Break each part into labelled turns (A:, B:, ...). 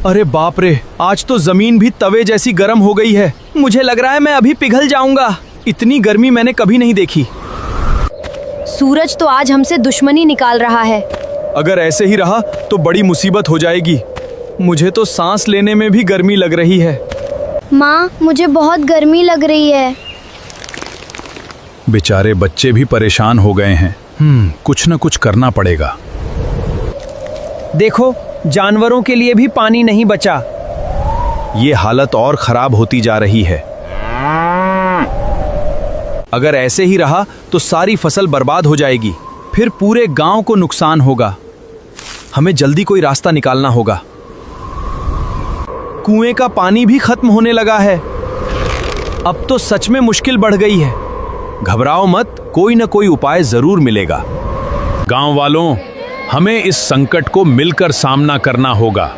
A: अरे बाप रे, आज तो जमीन भी तवे जैसी गर्म हो गई है। मुझे लग रहा है मैं अभी पिघल जाऊंगा। इतनी गर्मी मैंने कभी नहीं देखी।
B: सूरज तो आज हमसे दुश्मनी निकाल रहा है।
A: अगर ऐसे ही रहा तो बड़ी मुसीबत हो जाएगी। मुझे तो सांस लेने में भी गर्मी लग रही है।
C: माँ, मुझे बहुत गर्मी लग रही है।
D: बेचारे बच्चे भी परेशान हो गए हैं। कुछ न कुछ करना पड़ेगा।
A: देखो, जानवरों के लिए भी पानी नहीं बचा। ये हालत और खराब होती जा रही है। अगर ऐसे ही रहा तो सारी फसल बर्बाद हो जाएगी, फिर पूरे गांव को नुकसान होगा। हमें जल्दी कोई रास्ता निकालना होगा। कुएं का पानी भी खत्म होने लगा है। अब तो सच में मुश्किल बढ़ गई है। घबराओ मत, कोई न कोई उपाय जरूर मिलेगा।
D: गांव वालों, हमें इस संकट को मिलकर सामना करना होगा।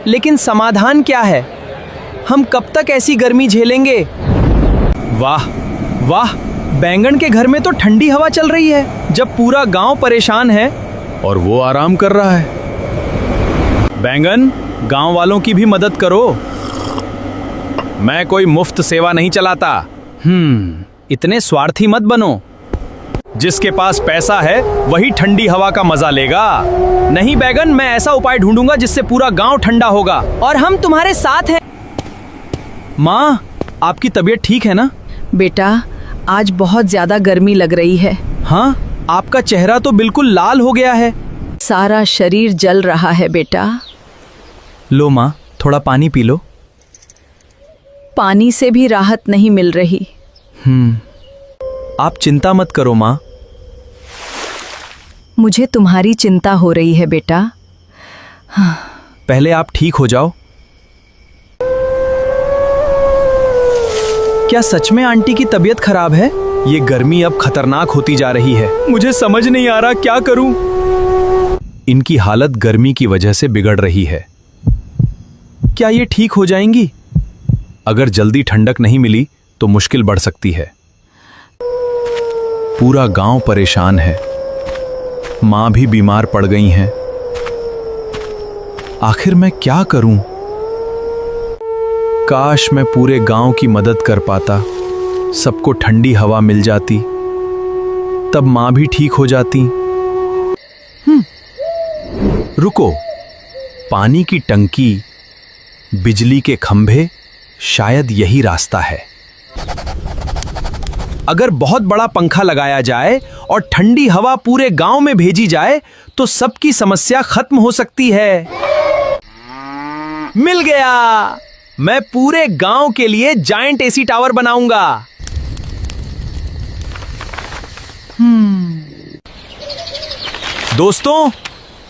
A: लेकिन समाधान क्या है? हम कब तक ऐसी गर्मी झेलेंगे? वाह वाह, बैंगन के घर में तो ठंडी हवा चल रही है। जब पूरा गांव परेशान है
D: और वो आराम कर रहा है।
A: बैंगन, गांव वालों की भी मदद करो।
D: मैं कोई मुफ्त सेवा नहीं चलाता।
A: इतने स्वार्थी मत बनो। जिसके पास पैसा है वही ठंडी हवा का मजा लेगा। नहीं बैगन, मैं ऐसा उपाय ढूंढूंगा जिससे पूरा गांव ठंडा होगा और हम तुम्हारे साथ हैं। माँ, आपकी तबीयत ठीक है ना?
E: बेटा, आज बहुत ज्यादा गर्मी लग रही है।
A: हाँ, आपका चेहरा तो बिल्कुल लाल हो गया है।
E: सारा शरीर जल रहा है बेटा।
A: लो माँ, थोड़ा पानी पी लो।
E: पानी से भी राहत नहीं मिल रही।
A: आप चिंता मत करो माँ।
E: मुझे तुम्हारी चिंता हो रही है बेटा।
A: पहले आप ठीक हो जाओ। क्या सच में आंटी की तबीयत खराब है? ये गर्मी अब खतरनाक होती जा रही है। मुझे समझ नहीं आ रहा क्या करूं। इनकी हालत गर्मी की वजह से बिगड़ रही है। क्या ये ठीक हो जाएंगी? अगर जल्दी ठंडक नहीं मिली तो मुश्किल बढ़ सकती है। पूरा गांव परेशान है। मां भी बीमार पड़ गई हैं। आखिर मैं क्या करूं? काश मैं पूरे गांव की मदद कर पाता। सबको ठंडी हवा मिल जाती, तब मां भी ठीक हो जाती। रुको, पानी की टंकी, बिजली के खंभे, शायद यही रास्ता है। अगर बहुत बड़ा पंखा लगाया जाए और ठंडी हवा पूरे गांव में भेजी जाए तो सबकी समस्या खत्म हो सकती है। मिल गया! मैं पूरे गांव के लिए जायंट एसी टावर बनाऊंगा। दोस्तों,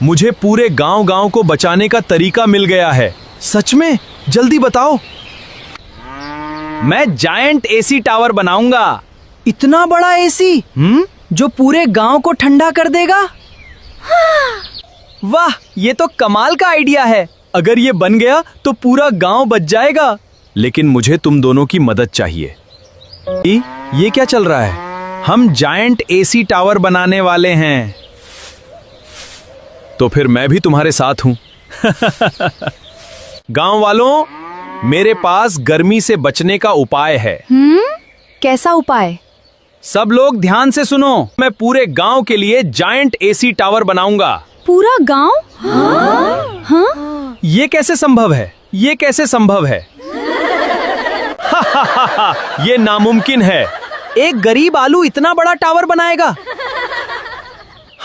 A: मुझे पूरे गांव को बचाने का तरीका मिल गया है। सच में? जल्दी बताओ। मैं जायंट एसी टावर बनाऊंगा। इतना बड़ा एसी जो पूरे गांव को ठंडा कर देगा? वाह, ये तो कमाल का आइडिया है। अगर ये बन गया तो पूरा गांव बच जाएगा। लेकिन मुझे तुम दोनों की मदद चाहिए। ये क्या चल रहा है? हम जायंट एसी टावर बनाने वाले हैं। तो फिर मैं भी तुम्हारे साथ हूं। गांव वालों, मेरे पास गर्मी से बचने का उपाय है।
B: कैसा उपाय?
A: सब लोग ध्यान से सुनो। मैं पूरे गांव के लिए जायंट एसी टावर बनाऊंगा।
B: पूरा गांव? हाँ?
A: ये कैसे संभव है? ये कैसे संभव है? ये नामुमकिन है। एक गरीब आलू इतना बड़ा टावर बनाएगा?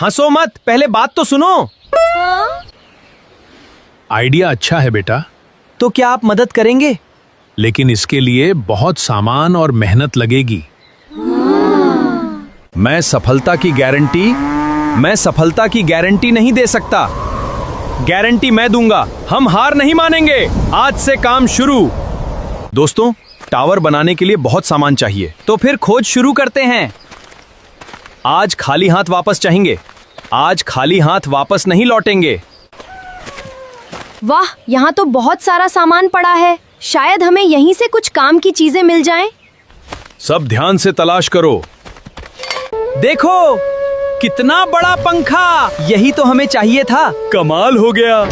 A: हंसो मत, पहले बात तो सुनो।
D: आइडिया अच्छा है बेटा,
A: तो क्या आप मदद करेंगे?
D: लेकिन इसके लिए बहुत सामान और मेहनत लगेगी।
A: मैं सफलता की गारंटी नहीं दे सकता। गारंटी मैं दूंगा। हम हार नहीं मानेंगे। आज से काम शुरू। दोस्तों, टावर बनाने के लिए बहुत सामान चाहिए, तो फिर खोज शुरू करते हैं। आज खाली हाथ वापस जाएंगे। आज खाली हाथ वापस नहीं लौटेंगे।
B: वाह, यहाँ तो बहुत सारा सामान पड़ा है। शायद हमें यहीं से कुछ काम की चीजें मिल जाएं।
A: सब ध्यान से तलाश करो। देखो, कितना बड़ा पंखा! यही तो हमें चाहिए था। कमाल हो गया।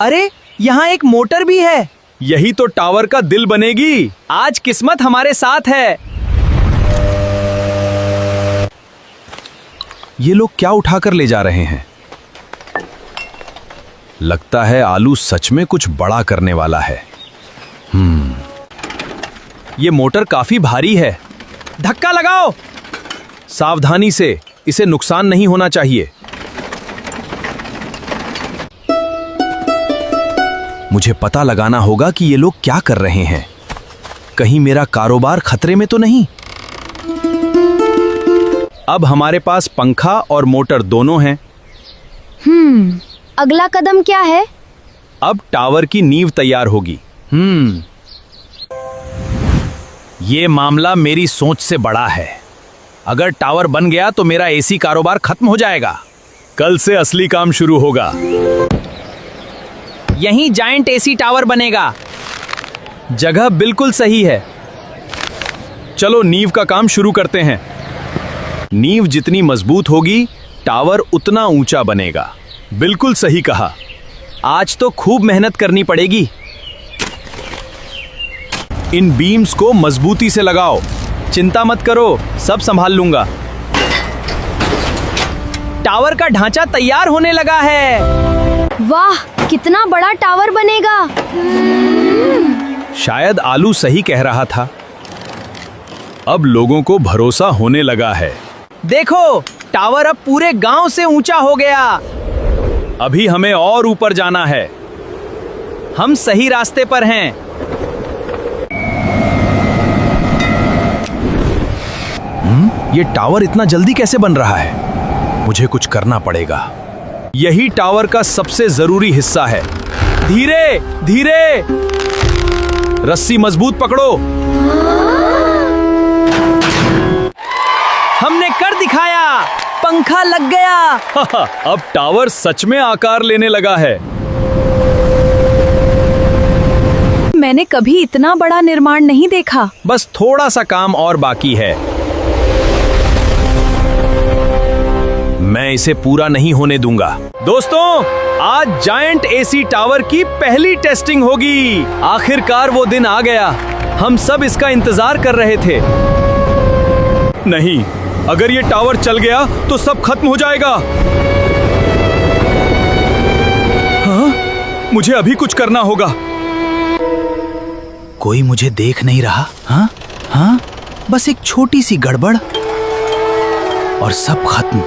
A: अरे यहाँ एक मोटर भी है। यही तो टावर का दिल बनेगी। आज किस्मत हमारे साथ है। ये लोग क्या उठाकर ले जा रहे हैं? लगता है आलू सच में कुछ बड़ा करने वाला है। ये मोटर काफी भारी है। धक्का लगाओ। सावधानी से, इसे नुकसान नहीं होना चाहिए। मुझे पता लगाना होगा कि ये लोग क्या कर रहे हैं। कहीं मेरा कारोबार खतरे में तो नहीं। अब हमारे पास पंखा और मोटर दोनों हैं।
C: अगला कदम क्या है?
A: अब टावर की नींव तैयार होगी। ये मामला मेरी सोच से बड़ा है। अगर टावर बन गया तो मेरा एसी कारोबार खत्म हो जाएगा। कल से असली काम शुरू होगा। यहीं जायंट एसी टावर बनेगा। जगह बिल्कुल सही है। चलो नींव का काम शुरू करते हैं। नींव जितनी मजबूत होगी, टावर उतना ऊंचा बनेगा। बिल्कुल सही कहा। आज तो खूब मेहनत करनी पड़ेगी। इन बीम्स को मजबूती से लगाओ। चिंता मत करो, सब संभाल लूंगा। टावर का ढांचा तैयार होने लगा है।
C: वाह, कितना बड़ा टावर बनेगा।
A: शायद आलू सही कह रहा था। अब लोगों को भरोसा होने लगा है। देखो, टावर अब पूरे गांव से ऊंचा हो गया। अभी हमें और ऊपर जाना है। हम सही रास्ते पर हैं। ये टावर इतना जल्दी कैसे बन रहा है? मुझे कुछ करना पड़ेगा। यही टावर का सबसे जरूरी हिस्सा है। धीरे धीरे, रस्सी मजबूत पकड़ो। हमने कर दिखाया। पंखा लग गया। अब टावर सच में आकार लेने लगा है।
E: मैंने कभी इतना बड़ा निर्माण नहीं देखा।
A: बस थोड़ा सा काम और बाकी है। मैं इसे पूरा नहीं होने दूंगा। दोस्तों, आज जायंट एसी टावर की पहली टेस्टिंग होगी। आखिरकार वो दिन आ गया। हम सब इसका इंतजार कर रहे थे। नहीं, अगर ये टावर चल गया तो सब खत्म हो जाएगा। हाँ? मुझे अभी कुछ करना होगा। कोई मुझे देख नहीं रहा। हाँ हाँ, बस एक छोटी सी गड़बड़ और सब खत्म।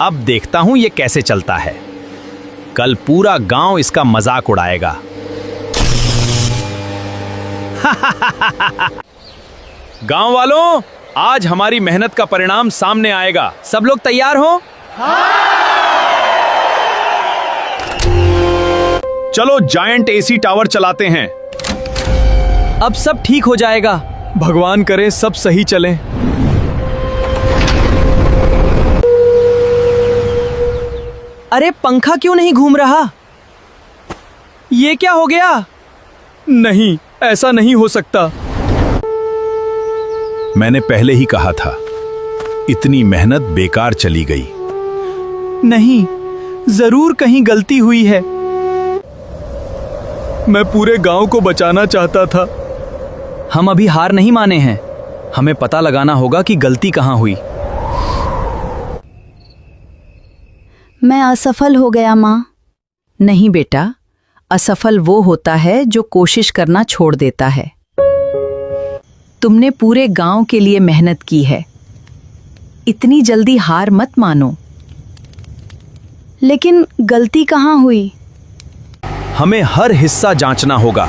A: अब देखता हूं ये कैसे चलता है। कल पूरा गांव इसका मजाक उड़ाएगा। गांव वालों, आज हमारी मेहनत का परिणाम सामने आएगा। सब लोग तैयार हो? चलो जायंट एसी टावर चलाते हैं। अब सब ठीक हो जाएगा। भगवान करे सब सही चले। अरे पंखा क्यों नहीं घूम रहा? ये क्या हो गया? नहीं, ऐसा नहीं हो सकता। मैंने पहले ही कहा था, इतनी मेहनत बेकार चली गई। नहीं, जरूर कहीं गलती हुई है। मैं पूरे गांव को बचाना चाहता था। हम अभी हार नहीं माने हैं। हमें पता लगाना होगा कि गलती कहां हुई।
C: मैं असफल हो गया माँ।
E: नहीं बेटा, असफल वो होता है जो कोशिश करना छोड़ देता है। तुमने पूरे गांव के लिए मेहनत की है। इतनी जल्दी हार मत मानो।
C: लेकिन गलती कहाँ हुई?
A: हमें हर हिस्सा जांचना होगा।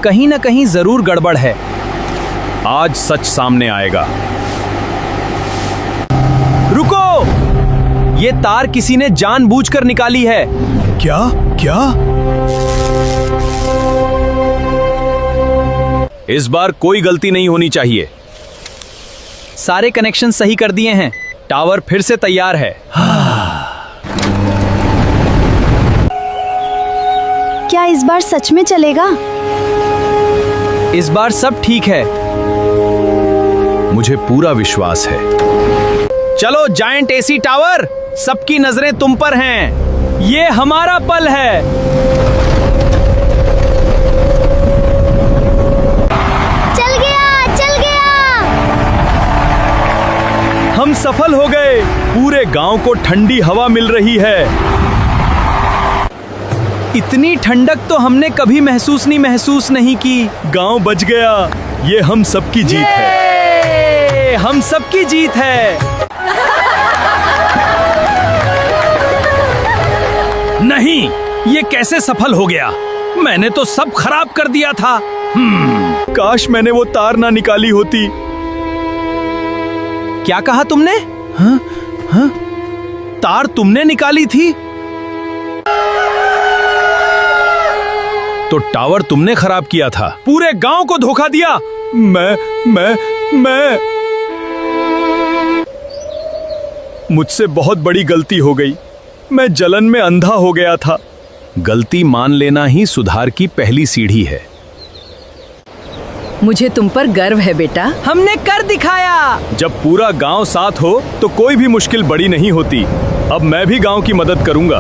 A: कहीं ना कहीं जरूर गड़बड़ है। आज सच सामने आएगा। रुको! ये तार किसी ने जानबूझकर निकाली है। क्या? क्या? इस बार कोई गलती नहीं होनी चाहिए। सारे कनेक्शन सही कर दिए हैं। टावर फिर से तैयार है।
C: क्या इस बार सच में चलेगा?
A: इस बार सब ठीक है। मुझे पूरा विश्वास है। चलो जायंट एसी टावर, सबकी नजरें तुम पर हैं। ये हमारा पल है।
B: चल गया, चल गया।
A: हम सफल हो गए। पूरे गांव को ठंडी हवा मिल रही है। इतनी ठंडक तो हमने कभी महसूस नहीं की। गांव बच गया। ये हम सबकी जीत है। हम सबकी जीत है।
D: नहीं, ये कैसे सफल हो गया? मैंने तो सब खराब कर दिया था।
A: काश मैंने वो तार ना निकाली होती। क्या कहा तुमने? हाँ? हाँ? तार तुमने निकाली थी?
D: तो टावर तुमने खराब किया था।
A: पूरे गांव को धोखा दिया। मैं मुझसे बहुत बड़ी गलती हो गई। मैं जलन में अंधा हो गया था।
D: गलती मान लेना ही सुधार की पहली सीढ़ी है।
E: मुझे तुम पर गर्व है बेटा।
A: हमने कर दिखाया। जब पूरा गांव साथ हो तो कोई भी मुश्किल बड़ी नहीं होती। अब मैं भी गांव की मदद करूंगा।